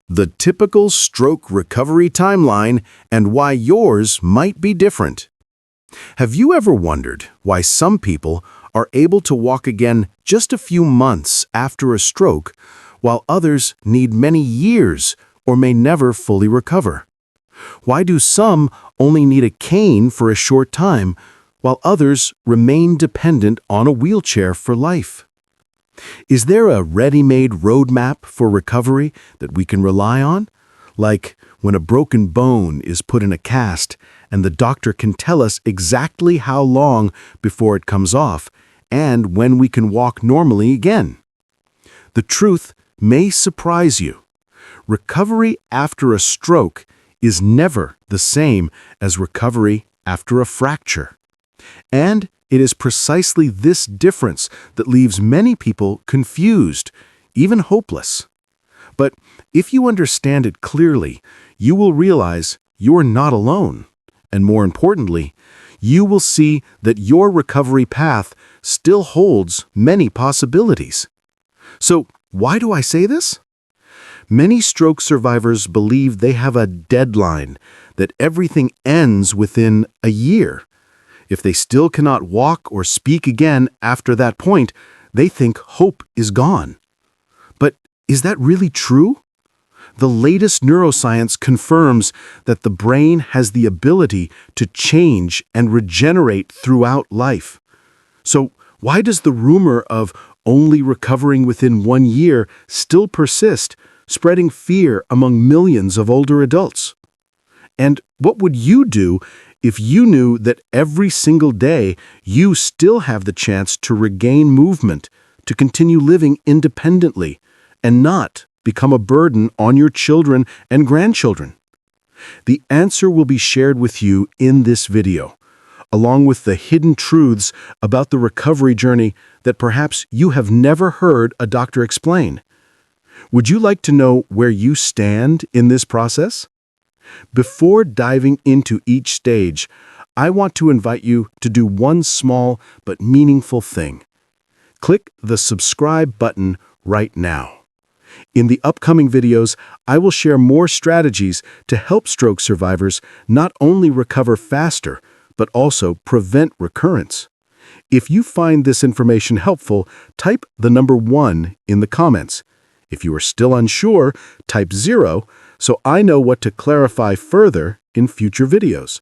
the typical stroke recovery timeline and why yours might be different. Have you ever wondered why some people are able to walk again just a few months after a stroke, while others need many years or may never fully recover? Why do some only need a cane for a short time, while others remain dependent on a wheelchair for life? Is there a ready-made roadmap for recovery that we can rely on? Like when a broken bone is put in a cast and the doctor can tell us exactly how long before it comes off and when we can walk normally again? The truth may surprise you. Recovery after a stroke is never the same as recovery after a fracture. And it is precisely this difference that leaves many people confused, even hopeless. But if you understand it clearly, you will realize you are not alone. And more importantly, you will see that your recovery path still holds many possibilities. So, why do I say this? Many stroke survivors believe they have a deadline, that everything ends within a year. If they still cannot walk or speak again after that point, they think hope is gone. But is that really true? The latest neuroscience confirms that the brain has the ability to change and regenerate throughout life. So why does the rumor of only recovering within 1 year still persist, spreading fear among millions of older adults? And what would you do if you knew that every single day you still have the chance to regain movement, to continue living independently, and not become a burden on your children and grandchildren? The answer will be shared with you in this video, along with the hidden truths about the recovery journey that perhaps you have never heard a doctor explain. Would you like to know where you stand in this process? Before diving into each stage, I want to invite you to do one small but meaningful thing. Click the subscribe button right now. In the upcoming videos, I will share more strategies to help stroke survivors not only recover faster, but also prevent recurrence. If you find this information helpful, type the number 1 in the comments. If you are still unsure, type 0 so I know what to clarify further in future videos.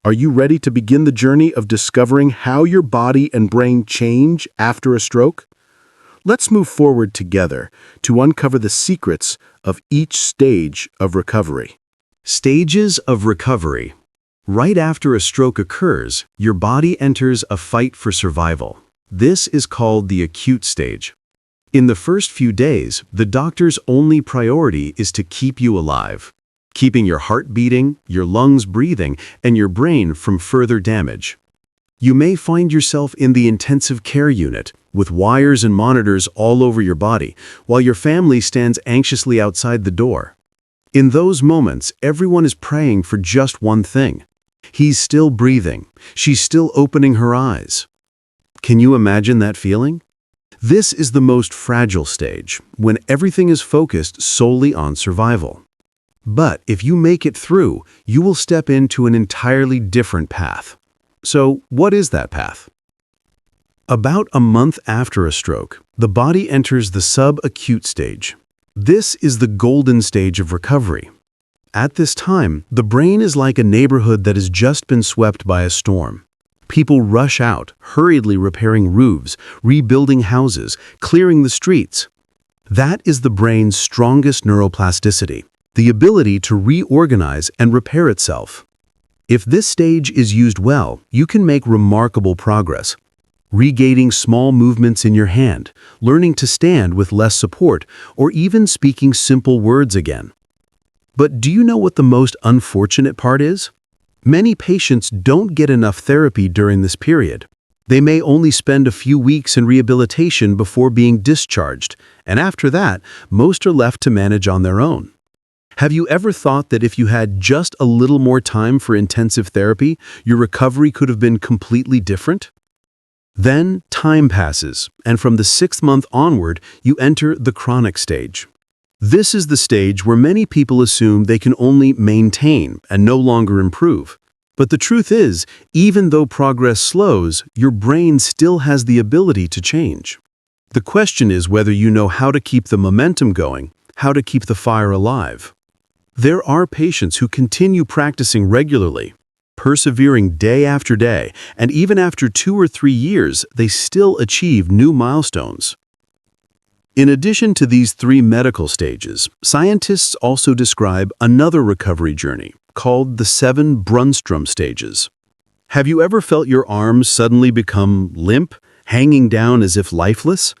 Are you ready to begin the journey of discovering how your body and brain change after a stroke? Let's move forward together to uncover the secrets of each stage of recovery. Stages of recovery. Right after a stroke occurs, your body enters a fight for survival. This is called the acute stage. In the first few days, the doctor's only priority is to keep you alive, keeping your heart beating, your lungs breathing, and your brain from further damage. You may find yourself in the intensive care unit, with wires and monitors all over your body, while your family stands anxiously outside the door. In those moments, everyone is praying for just one thing. He's still breathing. She's still opening her eyes. Can you imagine that feeling? This is the most fragile stage, when everything is focused solely on survival. But if you make it through, you will step into an entirely different path. So, what is that path? About a month after a stroke, the body enters the subacute stage. This is the golden stage of recovery. At this time, the brain is like a neighborhood that has just been swept by a storm. People rush out, hurriedly repairing roofs, rebuilding houses, clearing the streets. That is the brain's strongest neuroplasticity, the ability to reorganize and repair itself. If this stage is used well, you can make remarkable progress, regaining small movements in your hand, learning to stand with less support, or even speaking simple words again. But do you know what the most unfortunate part is? Many patients don't get enough therapy during this period. They may only spend a few weeks in rehabilitation before being discharged, and after that, most are left to manage on their own. Have you ever thought that if you had just a little more time for intensive therapy, your recovery could have been completely different? Then time passes, and from the 6th month onward, you enter the chronic stage. This is the stage where many people assume they can only maintain and no longer improve. But the truth is, even though progress slows, your brain still has the ability to change. The question is whether you know how to keep the momentum going, how to keep the fire alive. There are patients who continue practicing regularly, persevering day after day, and even after 2 or 3 years, they still achieve new milestones. In addition to these 3 medical stages, scientists also describe another recovery journey called the 7 Brunstrom stages. Have you ever felt your arms suddenly become limp, hanging down as if lifeless?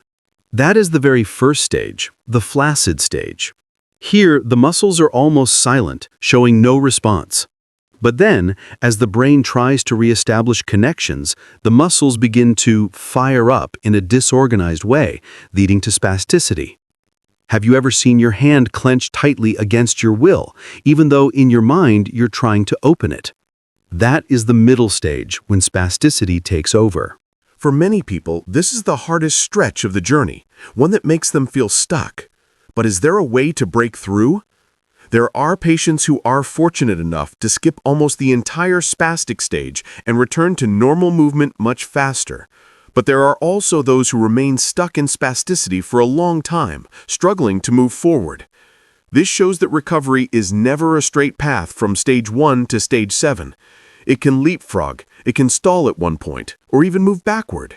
That is the very first stage, the flaccid stage. Here, the muscles are almost silent, showing no response. But then, as the brain tries to reestablish connections, the muscles begin to fire up in a disorganized way, leading to spasticity. Have you ever seen your hand clench tightly against your will, even though in your mind you're trying to open it? That is the middle stage, when spasticity takes over. For many people, this is the hardest stretch of the journey, one that makes them feel stuck. But is there a way to break through? There are patients who are fortunate enough to skip almost the entire spastic stage and return to normal movement much faster. But there are also those who remain stuck in spasticity for a long time, struggling to move forward. This shows that recovery is never a straight path from stage 1 to stage 7. It can leapfrog, it can stall at one point, or even move backward.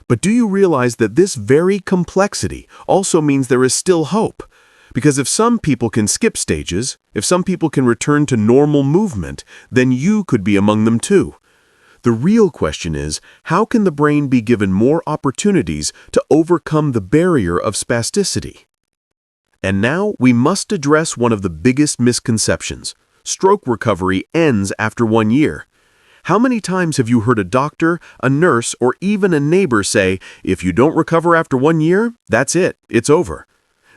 But do you realize that this very complexity also means there is still hope? Because if some people can skip stages, if some people can return to normal movement, then you could be among them too. The real question is, how can the brain be given more opportunities to overcome the barrier of spasticity? And now we must address one of the biggest misconceptions. Stroke recovery ends after 1 year. How many times have you heard a doctor, a nurse, or even a neighbor say, if you don't recover after 1 year, that's it, it's over?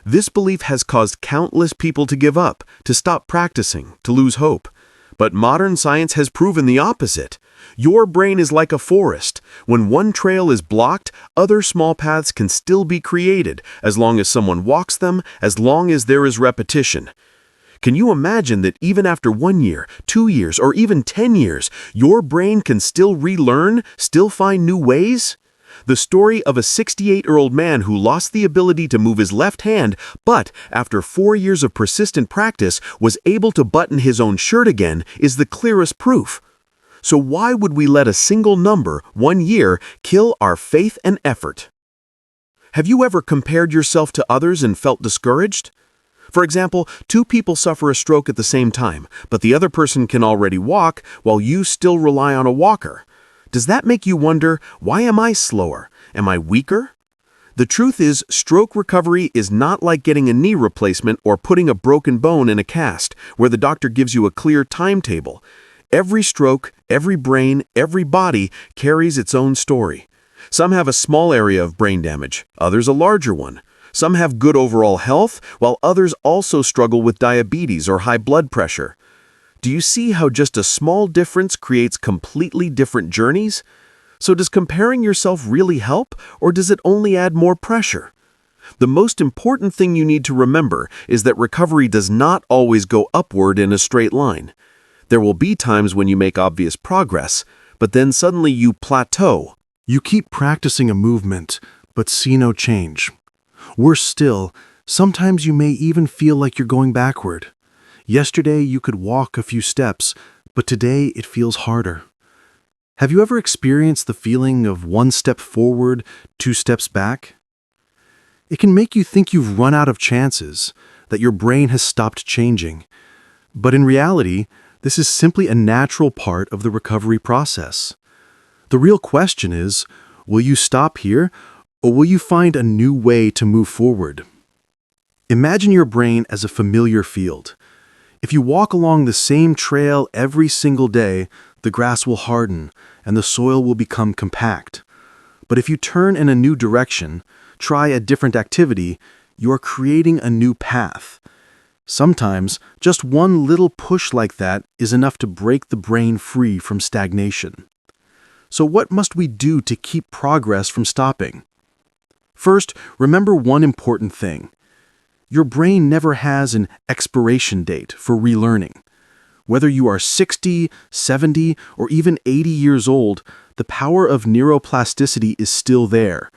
This belief has caused countless people to give up, to stop practicing, to lose hope. But modern science has proven the opposite. Your brain is like a forest. When one trail is blocked, other small paths can still be created, as long as someone walks them, as long as there is repetition. Can you imagine that even after 1 year, 2 years, or even 10 years, your brain can still relearn, still find new ways? The story of a 68-year-old man who lost the ability to move his left hand, but after 4 years of persistent practice was able to button his own shirt again is the clearest proof. So why would we let a single number, 1 year, kill our faith and effort? Have you ever compared yourself to others and felt discouraged? For example, 2 people suffer a stroke at the same time, but the other person can already walk while you still rely on a walker. Does that make you wonder, why am I slower? Am I weaker? The truth is, stroke recovery is not like getting a knee replacement or putting a broken bone in a cast, where the doctor gives you a clear timetable. Every stroke, every brain, every body carries its own story. Some have a small area of brain damage, others a larger one. Some have good overall health, while others also struggle with diabetes or high blood pressure. Do you see how just a small difference creates completely different journeys? So does comparing yourself really help, or does it only add more pressure? The most important thing you need to remember is that recovery does not always go upward in a straight line. There will be times when you make obvious progress, but then suddenly you plateau. You keep practicing a movement, but see no change. Worse still, sometimes you may even feel like you're going backward. Yesterday you could walk a few steps, but today it feels harder. Have you ever experienced the feeling of 1 step forward, 2 steps back? It can make you think you've run out of chances, that your brain has stopped changing. But in reality, this is simply a natural part of the recovery process. The real question is, will you stop here, or will you find a new way to move forward? Imagine your brain as a familiar field. If you walk along the same trail every single day, the grass will harden and the soil will become compact. But if you turn in a new direction, try a different activity, you are creating a new path. Sometimes, just one little push like that is enough to break the brain free from stagnation. So what must we do to keep progress from stopping? First, remember one important thing. Your brain never has an expiration date for relearning. Whether you are 60, 70, or even 80 years old, the power of neuroplasticity is still there.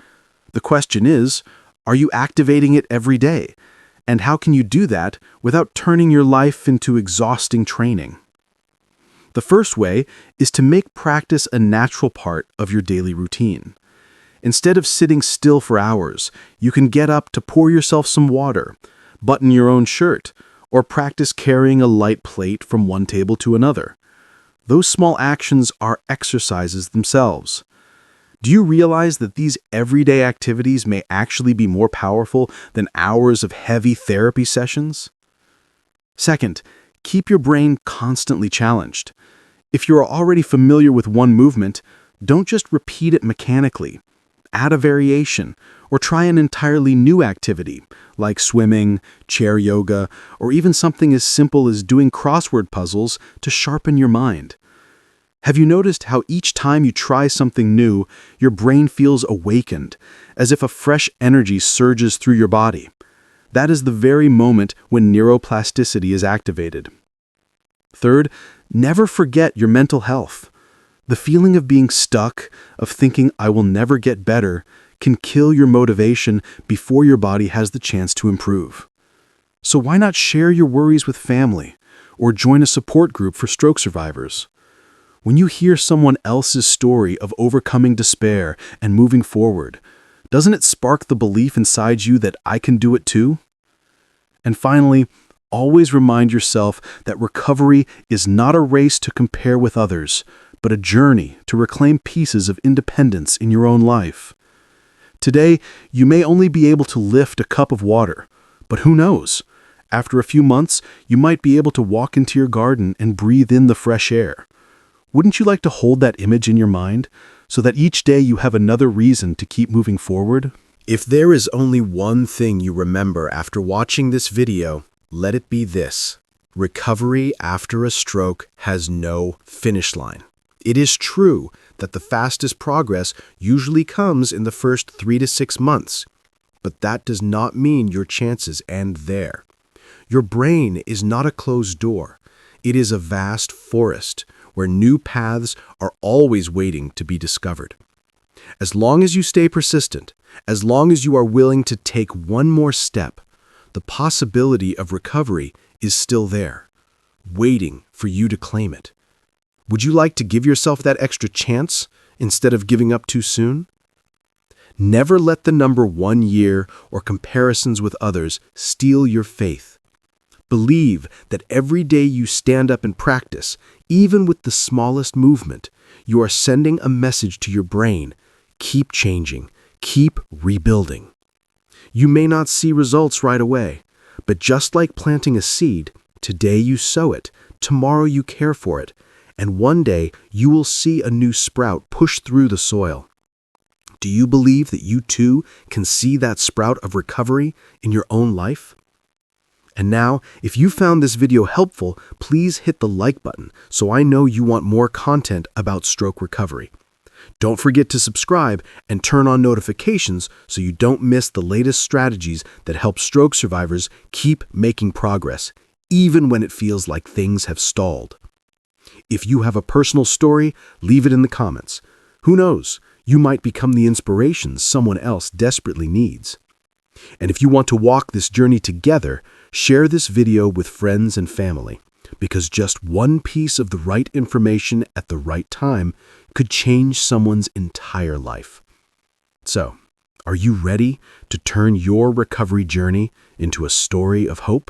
The question is, are you activating it every day? And how can you do that without turning your life into exhausting training? The first way is to make practice a natural part of your daily routine. Instead of sitting still for hours, you can get up to pour yourself some water, button your own shirt, or practice carrying a light plate from one table to another. Those small actions are exercises themselves. Do you realize that these everyday activities may actually be more powerful than hours of heavy therapy sessions? Second, keep your brain constantly challenged. If you're already familiar with one movement, don't just repeat it mechanically. Add a variation, or try an entirely new activity, like swimming, chair yoga, or even something as simple as doing crossword puzzles to sharpen your mind. Have you noticed how each time you try something new, your brain feels awakened, as if a fresh energy surges through your body? That is the very moment when neuroplasticity is activated. Third, never forget your mental health. The feeling of being stuck, of thinking I will never get better, can kill your motivation before your body has the chance to improve. So why not share your worries with family, or join a support group for stroke survivors? When you hear someone else's story of overcoming despair and moving forward, doesn't it spark the belief inside you that I can do it too? And finally, always remind yourself that recovery is not a race to compare with others, but a journey to reclaim pieces of independence in your own life. Today, you may only be able to lift a cup of water, but who knows? After a few months, you might be able to walk into your garden and breathe in the fresh air. Wouldn't you like to hold that image in your mind so that each day you have another reason to keep moving forward? If there is only one thing you remember after watching this video, let it be this: recovery after a stroke has no finish line. It is true that the fastest progress usually comes in the first 3 to 6 months, but that does not mean your chances end there. Your brain is not a closed door. It is a vast forest where new paths are always waiting to be discovered. As long as you stay persistent, as long as you are willing to take one more step, the possibility of recovery is still there, waiting for you to claim it. Would you like to give yourself that extra chance instead of giving up too soon? Never let the number 1 year or comparisons with others steal your faith. Believe that every day you stand up and practice, even with the smallest movement, you are sending a message to your brain: keep changing, keep rebuilding. You may not see results right away, but just like planting a seed, today you sow it, tomorrow you care for it, and one day you will see a new sprout push through the soil. Do you believe that you too can see that sprout of recovery in your own life? And now, if you found this video helpful, please hit the like button so I know you want more content about stroke recovery. Don't forget to subscribe and turn on notifications so you don't miss the latest strategies that help stroke survivors keep making progress, even when it feels like things have stalled. If you have a personal story, leave it in the comments. Who knows? You might become the inspiration someone else desperately needs. And if you want to walk this journey together, share this video with friends and family, because just one piece of the right information at the right time could change someone's entire life. So, are you ready to turn your recovery journey into a story of hope?